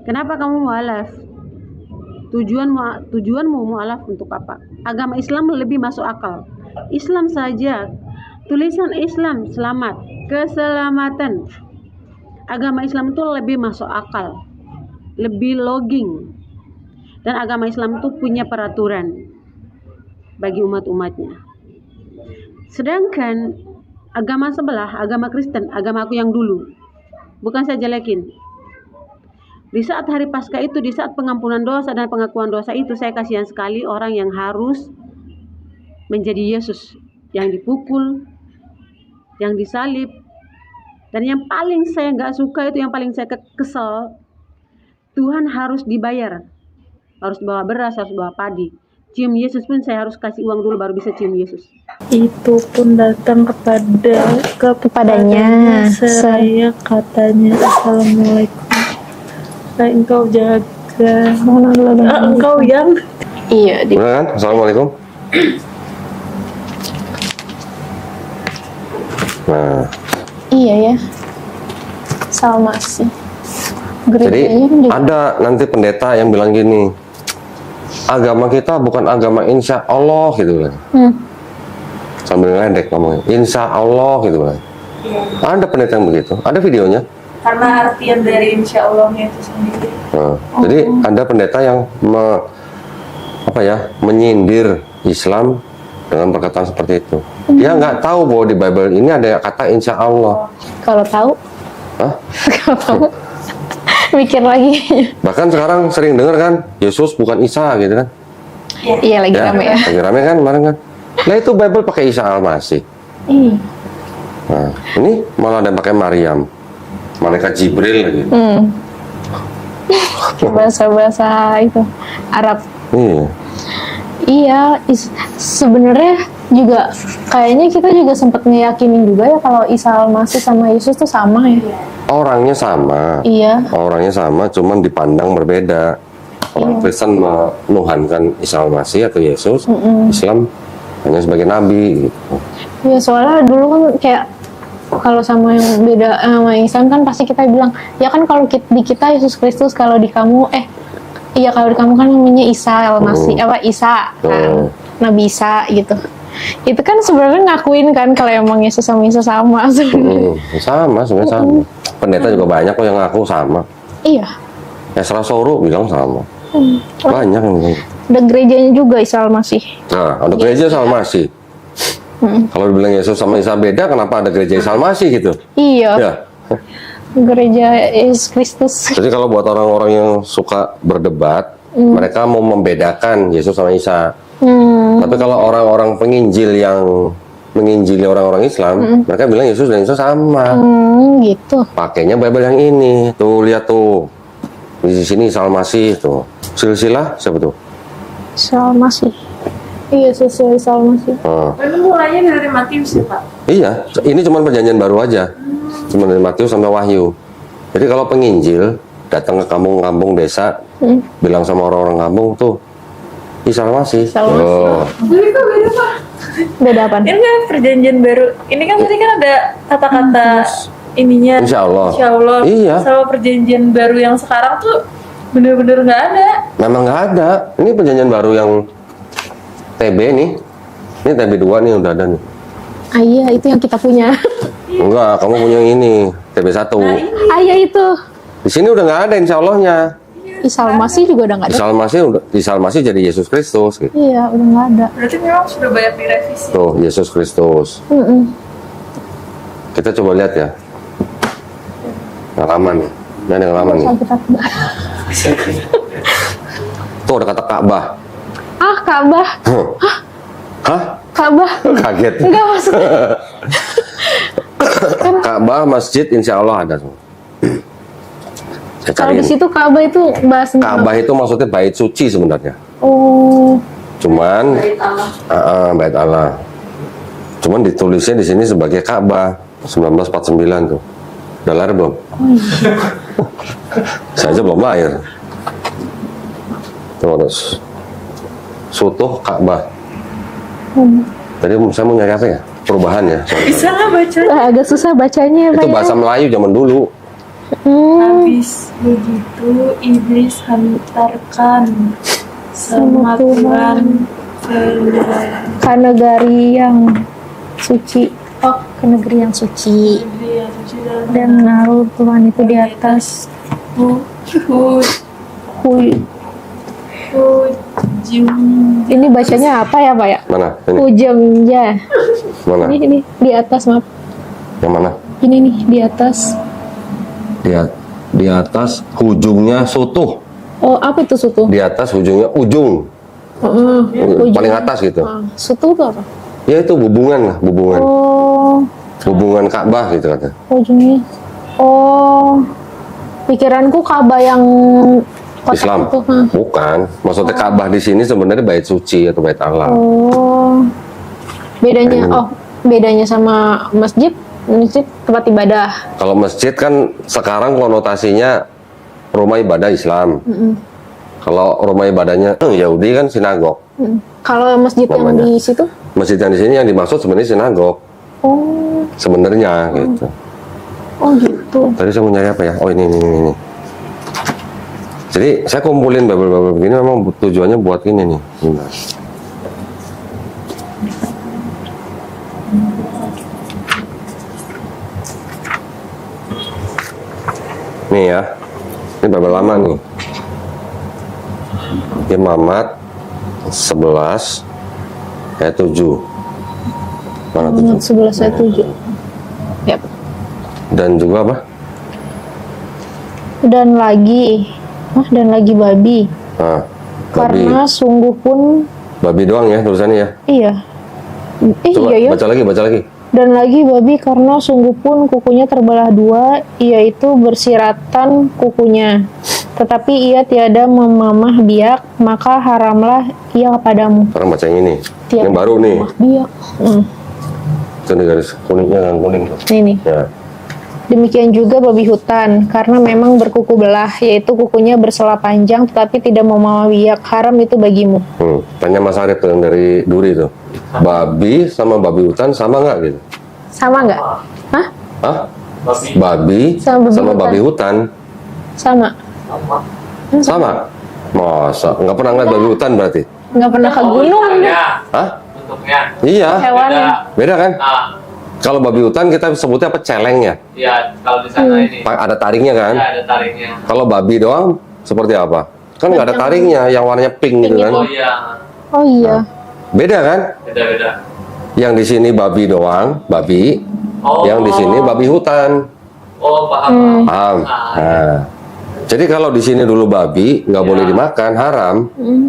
Kenapa kamu mualaf? Tujuanmu mualaf untuk apa? Agama Islam lebih masuk akal. Islam saja, tulisan Islam selamat, keselamatan. Agama Islam itu lebih masuk akal, lebih loging. Dan agama Islam itu punya peraturan bagi umat-umatnya. Sedangkan agama sebelah, agama Kristen, agama aku yang dulu, bukan saya jelekin. Di saat hari Paskah itu, di saat pengampunan dosa dan pengakuan dosa itu, saya kasihan sekali orang yang harus menjadi Yesus, yang dipukul, yang disalib. Dan yang paling saya nggak suka itu, yang paling saya kesel, Tuhan harus dibayar, harus bawa beras, harus bawa padi. Cium Yesus pun saya harus kasih uang dulu baru bisa cium Yesus. Itu pun datang kepadanya seraya katanya, Assalamualaikum. Nah, engkau jaga, engkau yang Iya, Benar kan? Assalamualaikum. Nah, iya ya. Sama sih. jadi Gerejanya ada nanti pendeta yang bilang gini, agama kita bukan agama insya Allah gitu kan. Sambil ngeledek ngomongnya, insya Allah gitu kan. Ada pendeta yang begitu, ada videonya. karena artian dari insya Allahnya itu sendiri. Nah, jadi ada pendeta yang menyindir Islam dengan perkataan seperti itu. Dia nggak tahu bahwa di Bible ini ada kata insya Allah. kalau tahu, Hah? kalau tahu, mikir lagi. Bahkan sekarang sering dengar kan, Yesus bukan Isa gitu kan. Iya lagi rame ya. Lagi rame kan kemarin kan. Nah itu Bible pakai Isa Al-Masih. Nah, ini malah ada pakai Maryam, malaikat Jibril gitu. Bahasa-bahasa itu Arab. Iya. Iya, sebenarnya juga kayaknya kita juga sempat ngeyakinin juga ya kalau Isa Al-Masih sama Yesus tuh sama ya. Orangnya sama. Iya. Orangnya sama, cuman dipandang berbeda. Orang Kristen menuhankan Isa Al-Masih atau Yesus, Islam hanya sebagai nabi gitu. Ya soalnya dulu kan kayak kalau sama yang beda sama Islam kan pasti kita bilang ya kan kalau di kita Yesus Kristus, kalau di kamu iya kalau di kamu kan namanya Isa Al-Masih Isa kan Nabi Isa gitu. Itu kan sebenarnya ngakuin kan kalau emang Yesus sama Isa sama sebenarnya. Sama sebenarnya sama. Pendeta juga banyak kok yang ngaku sama. Iya. Esra Soro bilang sama. Banyak yang bilang. Ada gerejanya juga Isa Al-Masih. Nah, ada gereja Isa Al-Masih. Kalau dibilang Yesus sama Isa beda, kenapa ada gereja Isa Al-Masih gitu? Iya. Ya. Gereja Yesus Kristus. Jadi kalau buat orang-orang yang suka berdebat, mereka mau membedakan Yesus sama Isa. Tapi kalau orang-orang penginjil yang menginjili orang-orang Islam, mereka bilang Yesus dan Isa sama. Gitu. Pakainya Bible yang ini. Tuh lihat tuh. Di sini Isa Al-Masih tuh. Silsilah siapa tuh? Isa Al-Masih. Iya, sesuai Isa Al-Masih. Itu mulainya dari Matius ya Pak? Iya, ini cuma perjanjian baru aja. Cuma dari Matius sampai Wahyu. Jadi kalau penginjil datang ke kampung-kampung desa, bilang sama orang-orang kampung tuh, Isa Al-Masih. Jadi kok beda Pak? Beda apa? Ini kan perjanjian baru. Ini kan tadi kan ada kata-kata ininya. Insya Allah. Insya Allah. Iya. Sama perjanjian baru yang sekarang tuh bener-bener nggak ada. Memang nggak ada. Ini perjanjian baru yang TB nih. Ini TB 2 nih udah ada nih. Ah iya, itu yang kita punya. Enggak, kamu punya yang ini, TB 1. Ah iya itu. Di sini udah nggak ada insya Allahnya. Isa Al-Masih juga udah nggak ada. Isa Al-Masih jadi Yesus Kristus gitu. Iya, udah nggak ada. Berarti memang sudah banyak direvisi. Tuh, Yesus Kristus. Kita coba lihat ya. Halaman nih. Ini ada halaman nih. Tuh ada kata Ka'bah. Ah, Ka'bah. Hah? Ka'bah. Kaget. Enggak masuk. Ka'bah, masjid, insya Allah ada semua. Saya Kalau cariin. di situ Ka'bah itu bahasa Ka'bah itu maksudnya bait suci sebenarnya. Oh. Cuman Bait Allah. bait Allah. Cuman ditulisnya di sini sebagai Ka'bah 1949 tuh. Udah lahir belum? Saya aja belum lahir. Terus Sutuh Ka'bah. Tadi saya mau nyari apa ya? Perubahan ya. Bisa nggak baca? Agak susah bacanya, Pak. Itu bahasa Melayu zaman dulu. Habis begitu iblis hantarkan sama Tuhan ke negeri yang suci. Oh, ke negeri yang suci. Dan menaruh Tuhan itu di atas ini bacanya apa ya, Pak ya? Mana? Ini. Ujungnya. Mana? Ini di atas, maaf. Yang mana? Ini nih di atas. Di atas ujungnya sutuh. Oh, apa itu sutu? Di atas ujungnya ujung. Paling atas gitu. Sutu itu apa? Ya itu hubungan lah, hubungan. Oh, Hubungan Ka'bah gitu kata. ujungnya. Oh, pikiranku Ka'bah yang kotak Islam. itu. Bukan. Maksudnya Ka'bah di sini sebenarnya bait suci atau bait Allah. Oh, bedanya. Oh, bedanya sama masjid. Masjid tempat ibadah. Kalau masjid kan sekarang konotasinya rumah ibadah Islam. Kalau rumah ibadahnya Yahudi kan sinagog. Kalau masjid Namanya. yang di situ? Masjid yang di sini yang dimaksud sebenarnya sinagog. Oh, Sebenarnya gitu. oh gitu. Tadi saya mau nyari apa ya? Oh ini. Jadi saya kumpulin babel-babel begini memang tujuannya buat ini nih. Bentar. Nih ya, ini babel lama nih. Imamat 11 ayat 7. Mana 7? 11 ayat 7. Yap. Dan juga apa? Dan lagi babi. Nah, Karena sungguh pun babi doang ya tulisannya ya. iya. Coba Iya ya. baca lagi. Dan lagi babi karena sungguh pun kukunya terbelah dua, yaitu bersiratan kukunya. Tetapi ia tiada memamah biak, maka haramlah ia kepadamu. Sekarang baca yang ini. Tiada Yang baru nih. memamah biak. Itu nih garis kuningnya yang kuning tuh. Ini. Ya. Demikian juga babi hutan, karena memang berkuku belah, yaitu kukunya bersela panjang, tetapi tidak memamah biak. Haram itu bagimu. Tanya Mas Arif tuh yang dari Duri tuh. Babi sama babi hutan sama nggak gitu? Sama nggak? Hah? Hah? Babi Sama sama babi babi hutan Sama. sama? Masa nggak pernah ngeliat babi hutan berarti? Nggak pernah ke gunung. Hah? Bentuknya. Iya. Hewan. Beda kan? Nah, Kalau babi hutan kita sebutnya apa? Celeng ya? iya kalau di sana ini. Ada taringnya kan? Iya, ada taringnya. Kalau babi doang seperti apa? Kan nggak ada taringnya, yang warnanya pink gitu kan? Oh iya, Oh iya. Beda kan? beda-beda. Yang di sini babi doang, babi. Oh. Yang di sini babi hutan. Oh, paham. Paham? Nah, jadi kalau di sini dulu babi nggak boleh dimakan, haram.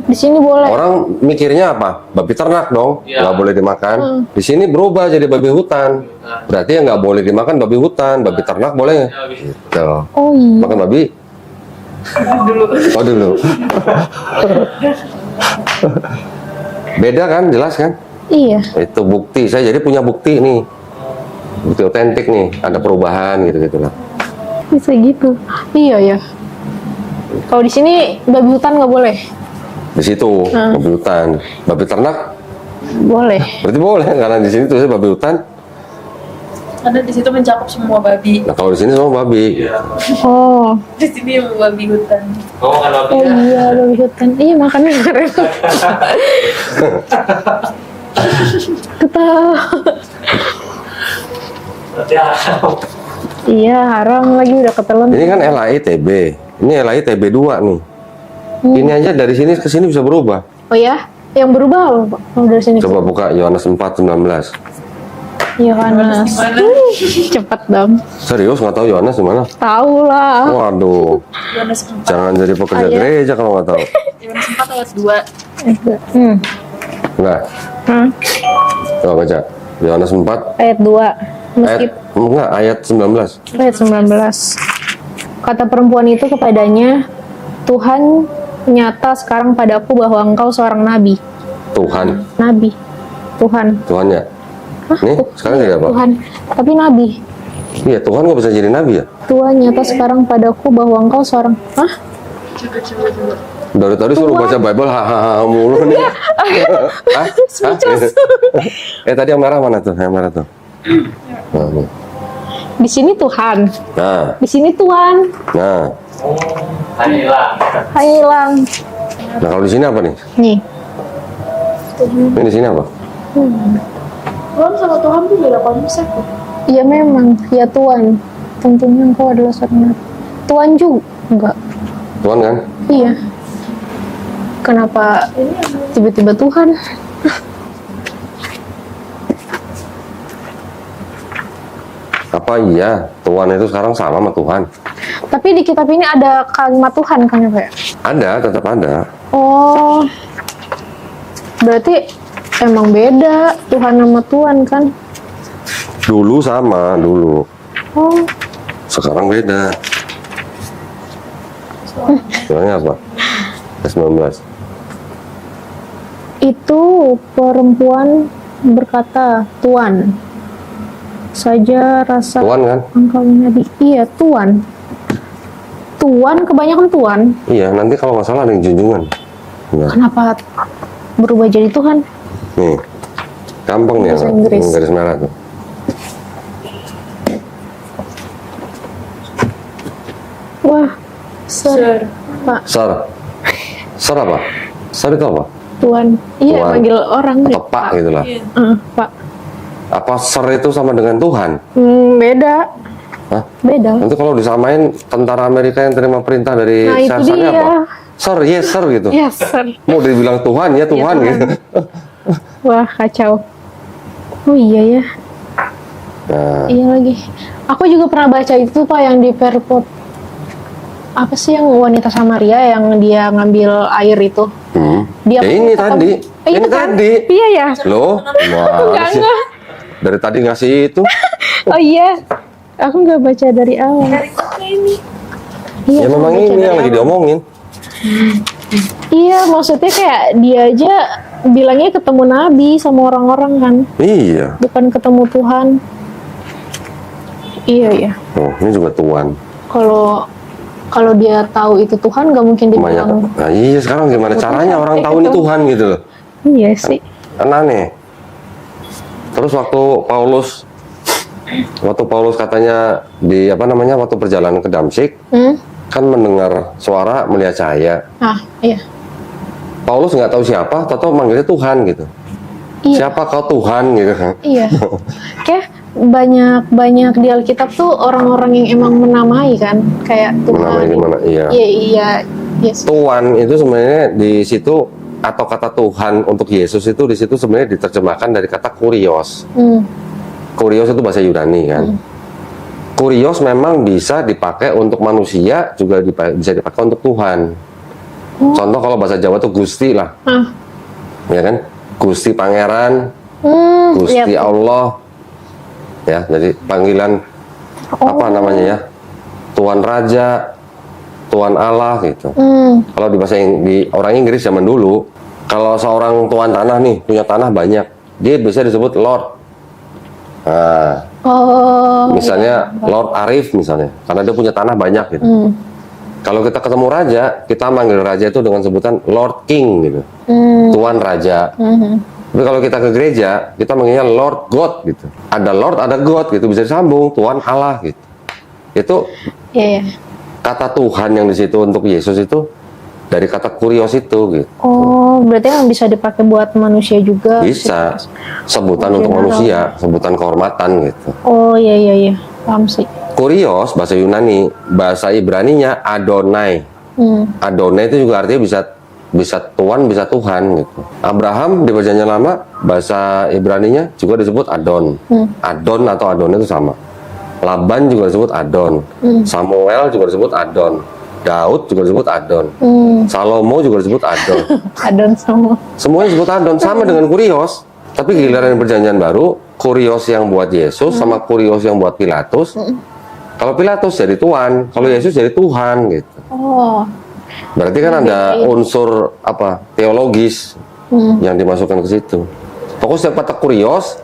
Di sini boleh. Orang mikirnya apa? Babi ternak dong, Iya. nggak boleh dimakan. Di sini berubah jadi babi hutan. Berarti yang nggak boleh dimakan babi hutan, babi ternak boleh. Ya, bisa. Gitu. Oh iya. Makan babi? Oh dulu. Beda kan, jelas kan? Iya. Itu bukti. Saya jadi punya bukti nih, bukti otentik nih. Ada perubahan gitu lah. Bisa gitu. Iya ya. Kalau di sini babi hutan nggak boleh. Di situ babi hutan, babi ternak Boleh. berarti boleh karena di sini tuh babi hutan. Karena di situ mencakup semua babi. Nah kalau di sini semua babi. Iya. Oh. Di sini babi hutan. Kamu makan babi Oh ya? iya babi hutan. Iya makannya keren. Ketawa. Ya. Iya haram lagi udah ketelan. Ini kan LAI-TB, ini LAI-TB 2 nih. Ini aja dari sini ke sini bisa berubah. Oh ya? Yang berubah apa Pak? Oh, dari sini. Coba buka Yohanes 4:19. Iya Yohanes. Cepet dong. Serius nggak tahu Yohanes di mana? Tahu lah. Waduh, Yohanes 4. jangan jadi pekerja Ayah. gereja kalau nggak tahu. Yohanes 4 ayat 2. Enggak, Hmm. coba baca. Yohanes 4 Ayat 2. ayat enggak ayat 19. Ayat 19. Kata perempuan itu kepadanya, Tuhan nyata sekarang padaku bahwa engkau seorang nabi. Tuhan, Nabi. Tuhan. Tuhan ya. Nih sekarang jadi apa? Tuhan. Tapi nabi. Iya Tuhan nggak bisa jadi nabi ya? Tuhan nyata sekarang padaku bahwa engkau seorang. Hah? Dari tadi suruh baca Bible hahaha mulu nih. Hah? Hah? Tadi yang merah mana tuh? Yang merah tuh. Nah, nih. Di sini Tuhan, Nah, di sini Tuhan, nah. Hanya hilang. hilang. Nah kalau di sini apa nih? Nih, Ini di sini apa? Tuhan sama Tuhan tuh beda konsep. ya memang, ya Tuhan. Tentunya engkau adalah seorang Tuhan juga. Enggak. Tuhan kan? Iya. Kenapa tiba-tiba Tuhan? Apa iya Tuhan itu sekarang sama sama Tuhan? Tapi di kitab ini ada kalimat Tuhan kan ya Pak? Ada, tetap ada. Oh, berarti emang beda Tuhan sama Tuhan kan? Dulu sama, dulu. Oh, Sekarang beda. Soalnya apa? 19. itu perempuan berkata, Tuan, saja rasa Tuhan kan? engkau menjadi. Iya, Tuan. Tuan, kebanyakan Tuan. Iya, nanti kalau nggak salah ada yang junjungan. Nah, Kenapa berubah jadi Tuhan? nih, gampang nih Bahasa yang Inggris. garis merah tuh. Wah, Sir, Pak, Sar. Sar apa? Sar itu apa? Tuan. Iya, Tuan. manggil orang. Atau Pak gitu lah. Pak. Apa Sar itu sama dengan Tuhan? Beda. Hah? Beda. Nanti kalau disamain tentara Amerika yang terima perintah dari Nah, itu Caesarnya dia. apa? Sir, yes sir gitu. Ya, Sir. Mau dibilang Tuhan ya Tuhan Tuhan. gitu. Wah, kacau. Oh iya ya. Nah, Iya lagi. Aku juga pernah baca itu Pak yang di Perpot. Apa sih yang wanita Samaria yang dia ngambil air itu? Dia ya ini tadi. Ini itu kan? tadi. Iya ya. Loh, Enggak, sih? enggak. Dari tadi ngasih itu. Oh iya. Aku nggak baca dari awal. Iya, Ya aku memang baca ini dari yang lagi awal. diomongin. Iya, maksudnya kayak dia aja bilangnya ketemu Nabi sama orang-orang kan, Iya. bukan ketemu Tuhan. Iya ya. Oh, ini juga Tuhan. Kalau dia tahu itu Tuhan, nggak mungkin dia Banyak. bilang. Nah, iya sekarang gimana caranya orang tahu ini ketemu. Tuhan gitu loh. Iya sih. Kan aneh. Terus waktu Paulus katanya di apa namanya waktu perjalanan ke Damsyik kan mendengar suara melihat cahaya. Ah, iya. Paulus nggak tahu siapa, tahu manggilnya Tuhan gitu. Iya. Siapa kau Tuhan gitu kan? Iya. Kayak banyak di Alkitab tuh orang-orang yang emang menamai kan, kayak Tuhan. Menamai gimana? Iya. Iya, iya. Yes. Tuhan itu sebenarnya di situ atau kata Tuhan untuk Yesus itu di situ sebenarnya diterjemahkan dari kata kurios. Kurios itu bahasa Yunani kan. Kurios memang bisa dipakai untuk manusia, juga bisa dipakai untuk Tuhan. Contoh kalau bahasa Jawa tuh Gusti lah, ya kan? Gusti Pangeran, Gusti Iya. Allah, ya. Jadi panggilan apa namanya ya? Tuan Raja, Tuan Allah gitu. Kalau di bahasa di orang Inggris zaman dulu, kalau seorang tuan tanah nih punya tanah banyak, dia bisa disebut Lord. Nah, misalnya Lord Arif misalnya, karena dia punya tanah banyak gitu. Kalau kita ketemu raja, kita manggil raja itu dengan sebutan Lord King gitu, Tuan Raja. Tapi kalau kita ke gereja, kita manggilnya Lord God gitu. Ada Lord, ada God gitu, bisa disambung Tuan Allah gitu. Itu Iya. kata Tuhan yang di situ untuk Yesus itu dari kata kurios itu gitu. Oh, berarti yang bisa dipakai buat manusia juga. Bisa sebutan untuk manusia, sebutan kehormatan gitu. Oh, iya. Paham sih. Kurios bahasa Yunani, bahasa Ibraninya Adonai. Adonai itu juga artinya bisa tuan, bisa Tuhan gitu. Abraham di perjanjian lama bahasa Ibraninya juga disebut Adon. Adon atau Adonai itu sama. Laban juga disebut Adon. Samuel juga disebut Adon. Daud juga disebut Adon. Salomo juga disebut Adon. Adon semua. Semuanya disebut Adon, sama dengan kurios. Tapi giliran perjanjian baru, kurios yang buat Yesus sama kurios yang buat Pilatus. Kalau Pilatus jadi Tuan, kalau Yesus jadi Tuhan gitu. Oh. Berarti kan ada unsur apa teologis yang dimasukkan ke situ. Pokoknya setiap kata kurios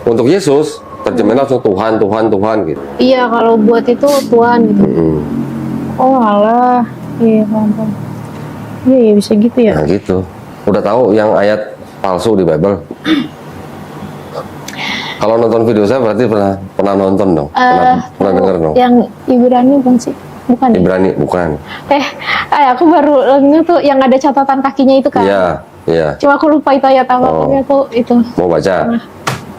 untuk Yesus terjemahan langsung Tuhan, Tuhan, Tuhan gitu. Iya, kalau buat itu Tuhan gitu. Oh, alah. Iya, paham. Iya, bisa gitu ya. Nah gitu. Udah tahu yang ayat palsu di Bible? Kalau nonton video saya berarti pernah nonton dong, pernah dengar dong. Yang Ibrani bukan sih? Bukan ya? Ibrani bukan. Aku baru ingat tuh yang ada catatan kakinya itu kan. Iya, iya. Cuma aku lupa itu ayat apa, tapi aku itu. Mau baca? Nah.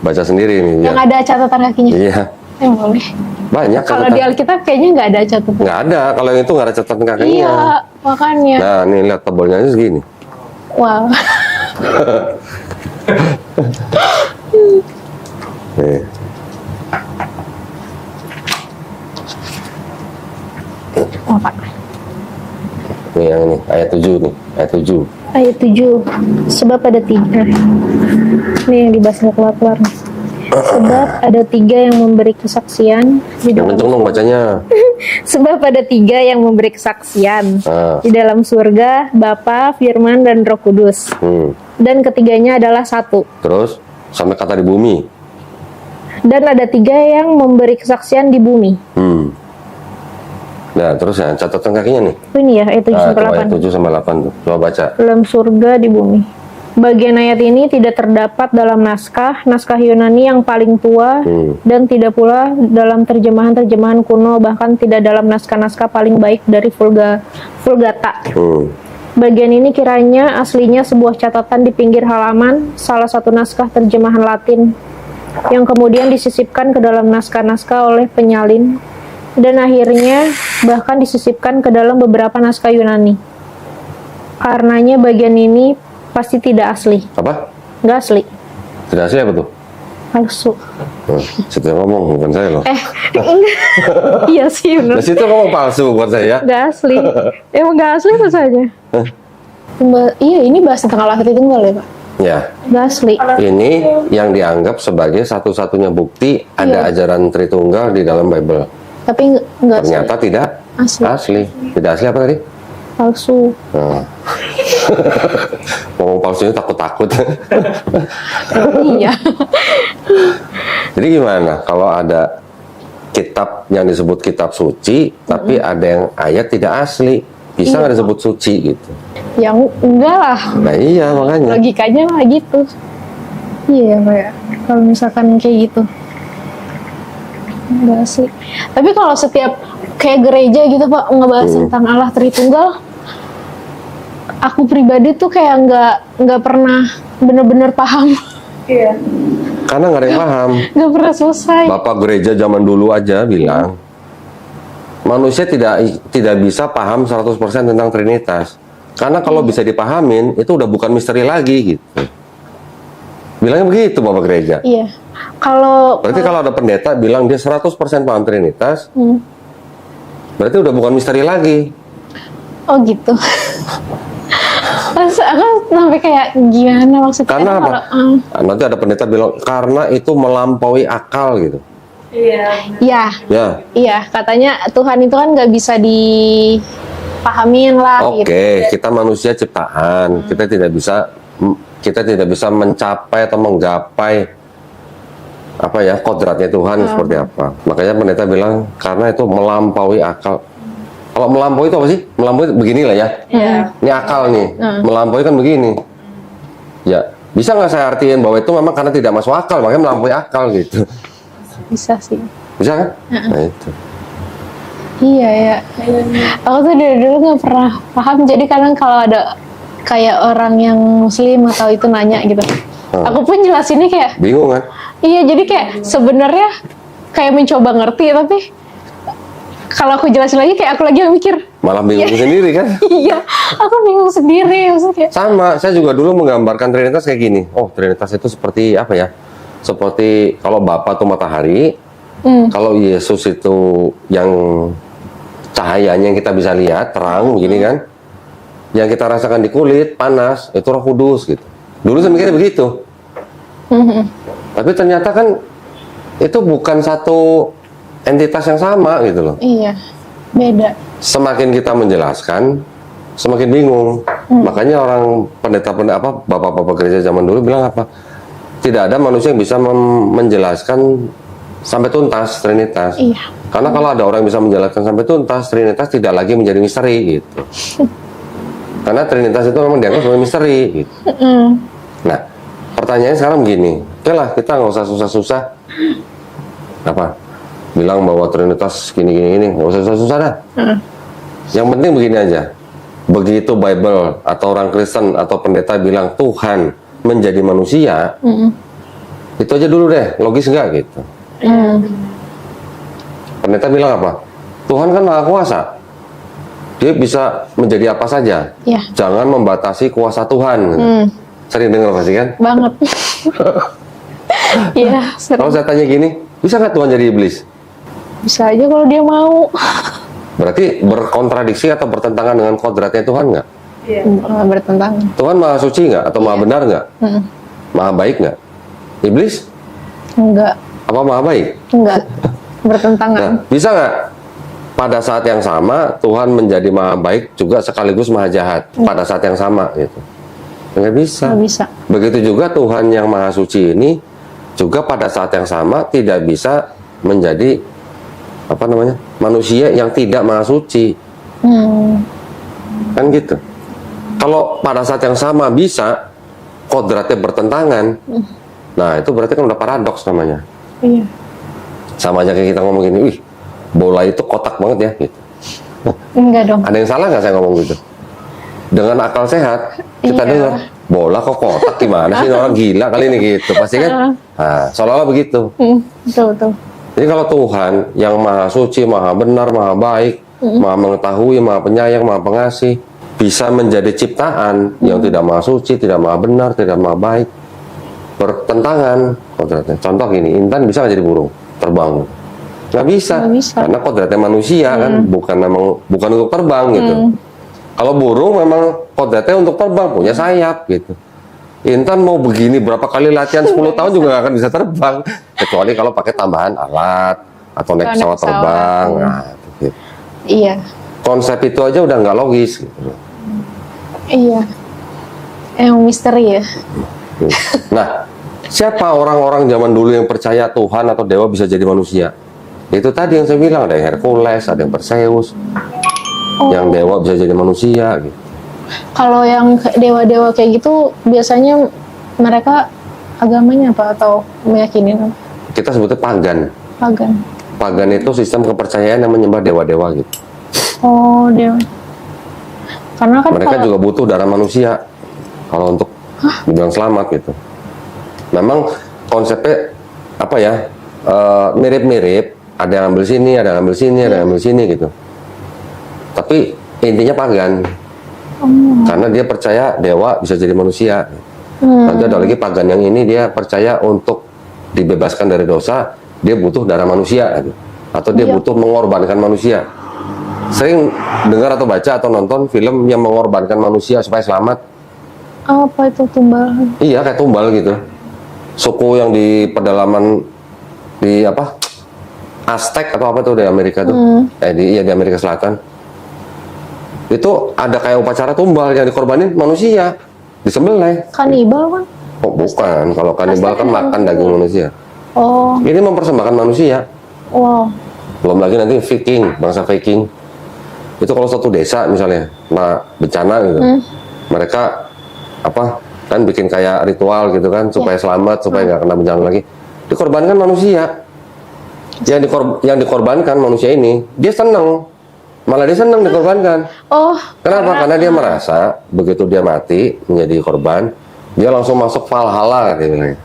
Baca sendiri nih. Yang ada catatan kakinya. Iya. Boleh. Banyak Kalau catatan. di Alkitab kayaknya nggak ada catatan. Nggak ada, kalau yang itu nggak ada catatan kakinya. Iya, makanya. Nah, nih lihat tebalnya aja segini. Wow. Nih. Apa? Nih yang ini, ayat 7 nih, ayat 7. Ayat 7. Sebab ada 3. Ini yang dibahas nggak keluar-keluar nih. Sebab ada 3 yang memberi kesaksian di Yang dalam kenceng dong bacanya. Sebab ada 3 yang memberi kesaksian Ah. di dalam surga, Bapa, Firman, dan Roh Kudus. Dan ketiganya adalah satu. Terus sampai kata di bumi. Dan ada 3 yang memberi kesaksian di bumi. Nah, terus ya catatan kakinya nih. Oh, ini ya ayat 7 Nah, sampai tuh, ayat 8. 7 sampai 8 tuh. Coba baca. Dalam surga di bumi. Bagian ayat ini tidak terdapat dalam naskah Yunani yang paling tua dan tidak pula dalam terjemahan-terjemahan kuno, bahkan tidak dalam naskah-naskah paling baik dari Vulgata. Bagian ini kiranya aslinya sebuah catatan di pinggir halaman salah satu naskah terjemahan Latin yang kemudian disisipkan ke dalam naskah-naskah oleh penyalin dan akhirnya bahkan disisipkan ke dalam beberapa naskah Yunani. Karenanya bagian ini pasti tidak asli. Apa? Nggak asli. Tidak asli apa tuh? Palsu. Situ yang ngomong, bukan saya loh. Iya sih Nah, benar. situ ngomong palsu, bukan saya. Nggak asli. Emang nggak asli rasanya. Iya, ini bahas tentang Allah Tritunggal ya Pak? Ya, Nggak asli. ini yang dianggap sebagai satu-satunya bukti ada ajaran Tritunggal di dalam Bible. Tapi nggak asli. Ternyata tidak Asli. asli. Tidak asli apa tadi? Palsu. Nah. Ngomong palsunya takut-takut. Iya. Jadi gimana kalau ada kitab yang disebut kitab suci, tapi ada yang ayat tidak asli, bisa nggak disebut suci gitu? Yang enggak lah. Nah iya makanya. Logikanya lah gitu. Iya Pak ya. Kalau misalkan kayak gitu. Enggak sih. Tapi kalau setiap kayak gereja gitu Pak ngebahas tentang Allah Tritunggal, aku pribadi tuh kayak nggak pernah bener-bener paham. Iya. Karena nggak ada yang paham. Nggak pernah selesai. Bapak gereja zaman dulu aja bilang, manusia tidak bisa paham 100% tentang Trinitas. Karena kalau bisa dipahamin, itu udah bukan misteri lagi gitu. Bilangnya begitu Bapak gereja. Iya. Kalau Berarti kalau ada pendeta bilang dia 100% paham Trinitas, berarti udah bukan misteri lagi. oh gitu. Pas aku sampai kayak gimana maksudnya? Karena apa? Kalau, Nanti ada pendeta bilang, karena itu melampaui akal gitu. Iya. ya, Ya, iya katanya Tuhan itu kan nggak bisa dipahamin lah oke, gitu. kita manusia ciptaan, kita tidak bisa mencapai atau menggapai apa ya kodratnya Tuhan seperti apa. Makanya pendeta bilang karena itu melampaui akal. Kalau melampaui itu apa sih? Melampaui beginilah ya. Iya. Ini akal nih. Melampaui kan begini. Ya, bisa nggak saya artiin bahwa itu memang karena tidak masuk akal, makanya melampaui akal gitu. Bisa sih. Bisa kan? Nah itu. Iya ya. Aku tuh dari dulu nggak pernah paham. Jadi kadang kalau ada kayak orang yang Muslim atau itu nanya gitu, aku pun jelasinnya kayak Bingung kan? iya. Jadi kayak sebenarnya kayak mencoba ngerti, tapi kalau aku jelasin lagi kayak aku lagi mikir. Malah bingung sendiri kan? Iya, aku bingung sendiri maksudnya. Sama, saya juga dulu menggambarkan Trinitas kayak gini. Oh, Trinitas itu seperti apa ya? Seperti kalau Bapa itu matahari, kalau Yesus itu yang cahayanya yang kita bisa lihat, terang begini kan. Yang kita rasakan di kulit, panas, itu Roh Kudus gitu. Dulu saya mikirnya begitu. Tapi ternyata kan itu bukan satu entitas yang sama gitu loh. Iya, beda. Semakin kita menjelaskan, semakin bingung. Makanya orang pendeta-pendeta bapak-bapak gereja zaman dulu bilang apa? Tidak ada manusia yang bisa menjelaskan sampai tuntas Trinitas. Iya. Karena kalau ada orang yang bisa menjelaskan sampai tuntas, Trinitas tidak lagi menjadi misteri gitu. Karena Trinitas itu memang dianggap sebagai misteri gitu. Nah, pertanyaannya sekarang begini. Oke lah, kita nggak usah susah-susah Apa? Bilang bahwa Trinitas gini, nggak usah susah-susah dah. Yang penting begini aja. Begitu Bible atau orang Kristen atau pendeta bilang Tuhan menjadi manusia, itu aja dulu deh, logis nggak gitu. Pendeta bilang apa? Tuhan kan maha kuasa. Dia bisa menjadi apa saja. Iya. Jangan membatasi kuasa Tuhan. Sering dengar pasti kan? Banget. Iya, Kalau saya tanya gini, bisa nggak Tuhan jadi iblis? bisa aja kalau dia mau. Berarti berkontradiksi atau bertentangan dengan kodratnya Tuhan nggak? Bertentangan. Tuhan maha suci nggak? Atau maha benar nggak? Maha baik nggak? Iblis? Enggak, Apa maha baik? enggak. Bertentangan. Nah, bisa nggak pada saat yang sama Tuhan menjadi maha baik juga sekaligus maha jahat pada saat yang sama gitu? Nggak bisa. Nggak bisa. Begitu juga Tuhan yang maha suci ini juga pada saat yang sama tidak bisa menjadi apa namanya manusia yang tidak maha suci. Kan gitu. Kalau pada saat yang sama bisa kodratnya bertentangan, nah itu berarti kan udah paradoks namanya. Iya. Sama aja kayak kita ngomong gini, wih bola itu kotak banget ya gitu. Enggak dong. Ada yang salah nggak saya ngomong gitu? Dengan akal sehat kita Iya. dengar bola kok kotak, gimana sih, ini orang gila kali ini gitu pasti kan. Nah, seolah-olah begitu. Betul. Jadi kalau Tuhan yang maha suci, maha benar, maha baik, maha mengetahui, maha penyayang, maha pengasih, bisa menjadi ciptaan yang tidak maha suci, tidak maha benar, tidak maha baik, bertentangan kodratnya. Contoh gini, intan bisa nggak jadi burung terbang? Nggak bisa, Nggak bisa. karena kodratnya manusia kan, bukan untuk terbang gitu. Kalau burung memang kodratnya untuk terbang, punya sayap gitu. Intan mau begini berapa kali latihan 10 tahun juga nggak akan bisa terbang, kecuali kalau pakai tambahan alat atau naik Naik pesawat pesawat. terbang. Nah, gitu. Iya. Konsep itu aja udah nggak logis gitu. Iya. Emang misteri ya. Nah, siapa orang-orang zaman dulu yang percaya Tuhan atau dewa bisa jadi manusia? Itu tadi yang saya bilang, ada yang Hercules, ada yang Perseus, yang dewa bisa jadi manusia gitu. Kalau yang dewa-dewa kayak gitu biasanya mereka agamanya apa atau meyakini apa? Kita sebutnya pagan. Pagan. Pagan itu sistem kepercayaan yang menyembah dewa-dewa gitu. Oh, dewa. Karena kan Mereka kalau juga butuh darah manusia kalau untuk dibilang selamat gitu. Memang konsepnya apa ya, mirip-mirip, ada yang ambil sini, ada yang ambil sini, ada yang ambil sini gitu. Tapi intinya pagan. Karena dia percaya dewa bisa jadi manusia. Nanti ada lagi pagan yang ini dia percaya untuk dibebaskan dari dosa, dia butuh darah manusia gitu. Atau dia butuh mengorbankan manusia. Sering dengar atau baca atau nonton film yang mengorbankan manusia supaya selamat. apa itu tumbal? Iya, kayak tumbal gitu. Suku yang di pedalaman di apa? Aztec atau apa tuh di Amerika tuh? Di Amerika Selatan. Itu ada kayak upacara tumbal yang dikorbanin manusia, disembelih. Kanibal kan? Oh, bukan. Kalau kanibal kan makan daging manusia. Oh, Ini mempersembahkan manusia. wow. Belum lagi nanti Viking, bangsa Viking. Itu kalau satu desa misalnya, nah bencana gitu. Mereka apa? Kan bikin kayak ritual gitu kan supaya selamat, supaya nggak kena bencana lagi. Dikorbankan manusia. Yang dikorbankan manusia ini, dia seneng. Malah dia seneng dikorbankan. Oh, Kenapa? Karena dia merasa begitu dia mati menjadi korban, dia langsung masuk Valhalla katanya.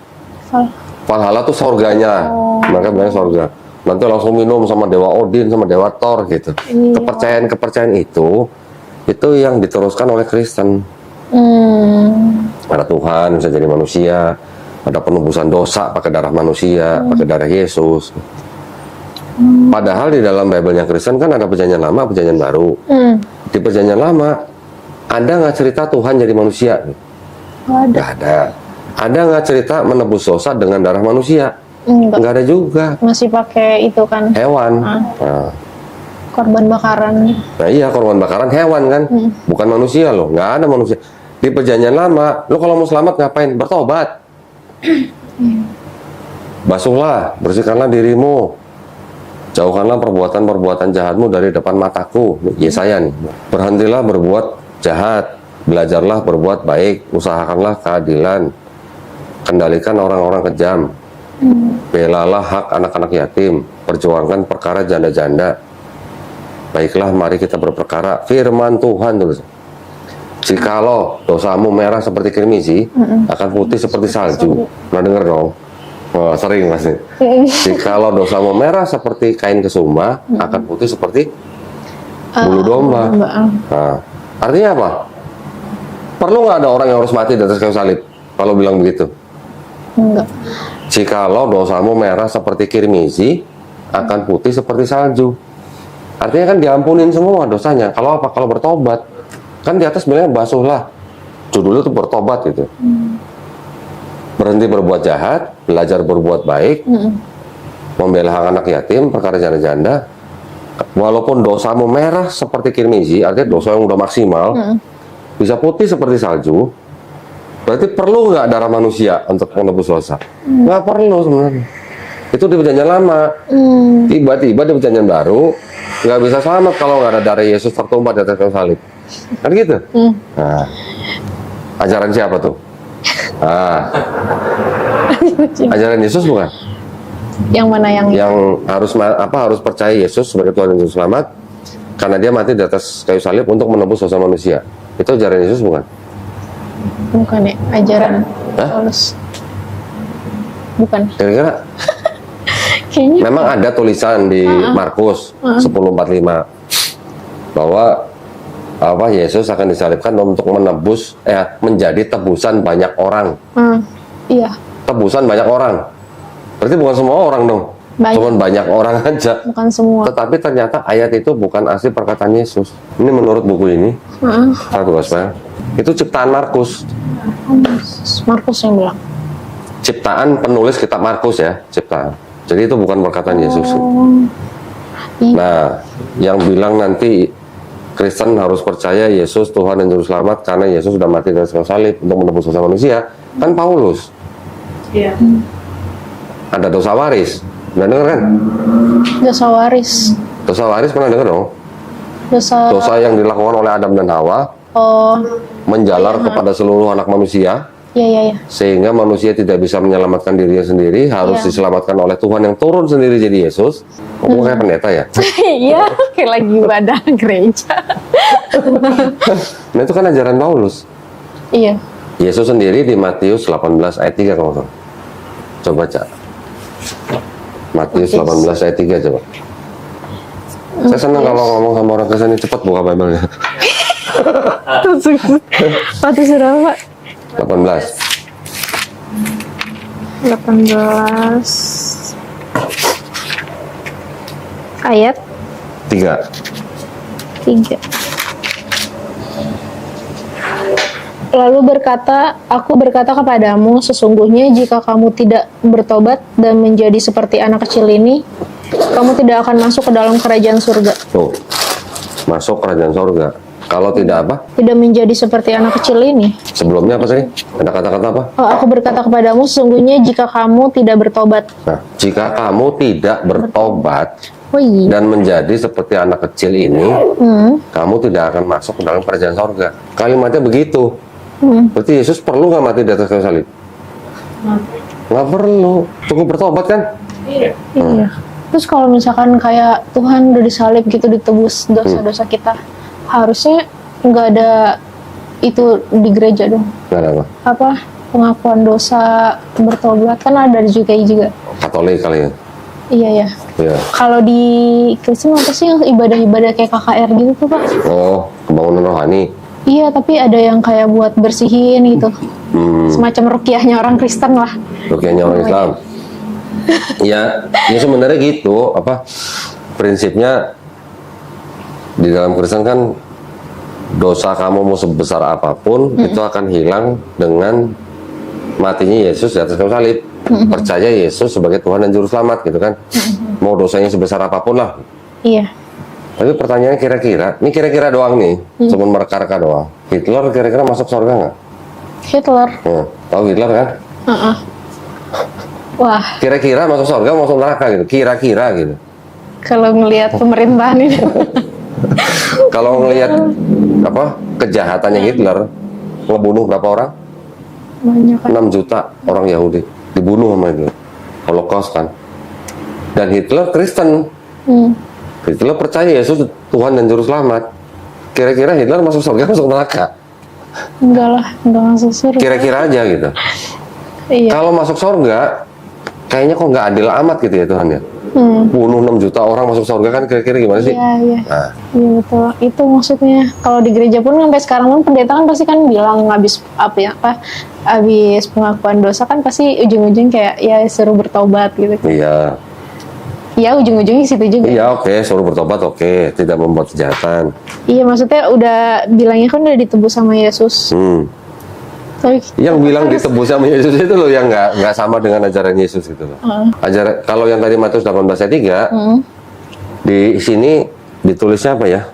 Valhalla tuh surganya. Mereka bilang surga. Nanti langsung minum sama Dewa Odin, sama Dewa Thor gitu. Kepercayaan itu yang diteruskan oleh Kristen. Ada Tuhan bisa jadi manusia, ada penebusan dosa pakai darah manusia, pakai darah Yesus. Padahal di dalam Bible-nya Kristen kan ada perjanjian lama, perjanjian baru. Di perjanjian lama ada nggak cerita Tuhan jadi manusia? Nggak ada. Ada nggak cerita menebus dosa dengan darah manusia? enggak. Nggak ada juga. Masih pakai itu kan Hewan. Nah, korban bakaran. nah iya, korban bakaran hewan kan, bukan manusia loh. Nggak ada manusia. Di perjanjian lama, lo kalau mau selamat ngapain? Bertobat. Basuhlah, bersihkanlah dirimu. Jauhkanlah perbuatan-perbuatan jahatmu dari depan mataku. Yesaya nih. Berhentilah berbuat jahat. Belajarlah berbuat baik. Usahakanlah keadilan. Kendalikan orang-orang kejam. Belalah hak anak-anak yatim, perjuangkan perkara janda-janda. Baiklah, mari kita berperkara. Firman Tuhan tulis. Jikalau dosamu merah seperti kirmizi, akan putih seperti salju. Pernah dengar dong? Oh, sering pasti. Jikalau dosamu merah seperti kain kesumba, akan putih seperti bulu domba. Nah, artinya apa? Perlu nggak ada orang yang harus mati di atas kayu salib? Kalau bilang begitu? Enggak. Jikalau dosamu merah seperti kirmizi, akan putih seperti salju. Artinya kan diampunin semua dosanya. Kalau apa? Kalau bertobat. Kan di atas sebenarnya basuhlah. Judulnya tuh bertobat gitu. Berhenti berbuat jahat, belajar berbuat baik, membela hak anak yatim, perkara janda-janda. Walaupun dosamu merah seperti kirmizi, artinya dosa yang udah maksimal, bisa putih seperti salju. Berarti perlu nggak darah manusia untuk menebus dosa? Nggak perlu sebenarnya. Itu di perjanjian lama. Tiba-tiba di perjanjian baru, nggak bisa selamat kalau nggak ada darah Yesus tertumpah di atas kayu salib. Kan gitu? Nah, ajaran siapa tuh? Ajaran Yesus bukan? Yang mana yang Harus percaya Yesus sebagai Tuhan dan Juru Selamat karena dia mati di atas kayu salib untuk menebus dosa manusia. Itu ajaran Yesus bukan? bukan ya? Ajaran Paulus. Bukan. Kira-kira Kayaknya memang ada tulisan di Markus 10:45 bahwa Yesus akan disalibkan untuk menjadi tebusan banyak orang. iya. Tebusan banyak orang. Berarti bukan semua orang dong. Cuman banyak orang aja. Bukan semua. Tetapi ternyata ayat itu bukan asli perkataan Yesus. Ini menurut buku ini. Satu gospel. Itu ciptaan Markus. Markus yang bilang. Ciptaan penulis kitab Markus ya, ciptaan. Jadi itu bukan perkataan Yesus. Nah, yang bilang nanti Kristen harus percaya Yesus Tuhan dan Juru Selamat karena Yesus sudah mati di atas kayu salib untuk menebus dosa manusia, kan Paulus. Iya. Ada dosa waris, pernah dengar kan? Dosa waris. Dosa waris pernah dengar dong? Dosa yang dilakukan oleh Adam dan Hawa, menjalar kepada seluruh anak manusia, Iya. sehingga manusia tidak bisa menyelamatkan dirinya sendiri, harus diselamatkan oleh Tuhan yang turun sendiri jadi Yesus. Kamu kayak pendeta ya? Iya, kayak lagi ibadah gereja. Nah itu kan ajaran Paulus. Iya. Yesus sendiri di Matius 18 ayat 3 kalau nggak. Coba cak. Matius 18 ayat 3 coba. Saya senang kalau ngomong sama orang Kristen ini cepat buka Bible-nya. Matius berapa, Pak? 18. 18 ayat 3. 3. Lalu aku berkata kepadamu, sesungguhnya jika kamu tidak bertobat dan menjadi seperti anak kecil ini, kamu tidak akan masuk ke dalam kerajaan surga. Tuh, masuk kerajaan surga. Kalau tidak apa? Tidak menjadi seperti anak kecil ini. Sebelumnya apa tadi? Ada kata-kata apa? Aku berkata kepadamu, sesungguhnya jika kamu tidak bertobat. Nah, jika kamu tidak bertobat Iya. dan menjadi seperti anak kecil ini, kamu tidak akan masuk ke dalam kerajaan surga. Kalimatnya begitu. Berarti Yesus perlu nggak mati di atas kayu salib? Nggak perlu. Cukup bertobat kan? Iya. Terus kalau misalkan kayak Tuhan udah disalib gitu, ditebus dosa-dosa kita, harusnya nggak ada itu di gereja dong. Nggak ada apa? Pengakuan dosa, bertobat kan ada juga. Katolik kali ya? Iya ya. Iya. Kalau di Kristen apa sih yang ibadah-ibadah kayak KKR gitu tuh, Pak? Oh, kebangunan rohani. Iya, tapi ada yang kayak buat bersihin gitu. Semacam rukiahnya orang Kristen lah. Rukiahnya orang Islam. Ya sebenarnya gitu. Prinsipnya di dalam Kristen kan dosa kamu mau sebesar apapun itu akan hilang dengan matinya Yesus di atas kayu salib. Percaya Yesus sebagai Tuhan dan Juru Selamat gitu kan. Mau dosanya sebesar apapun lah. Iya. Tapi pertanyaannya kira-kira doang nih, cuma mereka-reka doang. Hitler kira-kira masuk surga nggak? Hitler. Tahu Hitler kan? Wah, Kira-kira masuk surga, masuk neraka gitu. Kira-kira gitu. kalau ngelihat pemerintahan ini. Kalau ngelihat kejahatannya Hitler, ngebunuh berapa orang? Banyak kan. 6 juta orang Yahudi dibunuh sama Hitler. Holocaust kan. Dan Hitler Kristen. Hitler percaya Yesus Tuhan dan Juru Selamat. Kira-kira Hitler masuk surga masuk neraka? Enggak lah, enggak masuk surga. Kira-kira aja gitu. Iya. Kalau masuk surga, kayaknya kok nggak adil amat gitu ya Tuhan ya. Bunuh 6 juta orang masuk surga kan kira-kira gimana sih? Iya, iya. Nah, Iya betul. Itu maksudnya. Kalau di gereja pun sampai sekarang pun pendeta kan pasti kan bilang habis habis pengakuan dosa kan pasti ujung-ujung kayak ya suruh bertobat gitu. iya. Ya ujung-ujungnya situ juga. Iya oke, suruh bertobat oke, tidak membuat kejahatan. Iya maksudnya udah bilangnya kan udah ditebus sama Yesus. Tapi Yang bilang ditebus sama Yesus itu loh yang nggak sama dengan ajaran Yesus gitu loh. Ajaran kalau yang tadi Matius 18 ayat 3 di sini ditulisnya apa ya?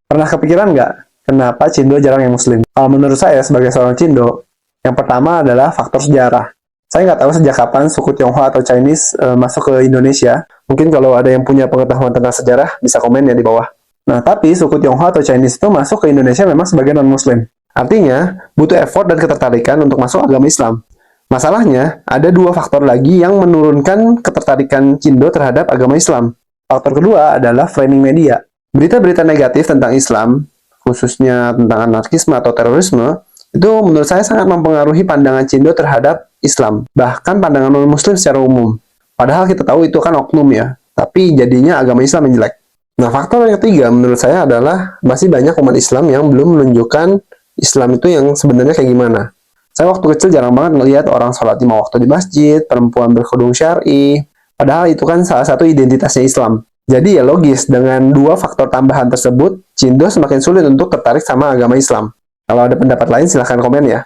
Pernah kepikiran nggak kenapa Cindo jarang yang Muslim? Kalau menurut saya sebagai seorang Cindo, yang pertama adalah faktor sejarah. Saya nggak tahu sejak kapan suku Tionghoa atau Chinese masuk ke Indonesia. Mungkin kalau ada yang punya pengetahuan tentang sejarah, bisa komen ya di bawah. Nah, tapi suku Tionghoa atau Chinese itu masuk ke Indonesia memang sebagai non-Muslim. Artinya, butuh effort dan ketertarikan untuk masuk agama Islam. Masalahnya, ada 2 faktor lagi yang menurunkan ketertarikan Cindo terhadap agama Islam. Faktor kedua adalah framing media. Berita-berita negatif tentang Islam, khususnya tentang anarkisme atau terorisme, itu menurut saya sangat mempengaruhi pandangan Cindo terhadap Islam, bahkan pandangan non-Muslim secara umum. Padahal kita tahu itu kan oknum ya, tapi jadinya agama Islam yang jelek. Nah, faktor yang ketiga menurut saya adalah masih banyak umat Islam yang belum menunjukkan Islam itu yang sebenarnya kayak gimana. Saya waktu kecil jarang banget ngelihat orang sholat 5 waktu di masjid, perempuan berkerudung syar'i, padahal itu kan salah satu identitasnya Islam. Jadi ya logis, dengan 2 faktor tambahan tersebut, Cindo semakin sulit untuk tertarik sama agama Islam. Kalau ada pendapat lain silahkan komen ya.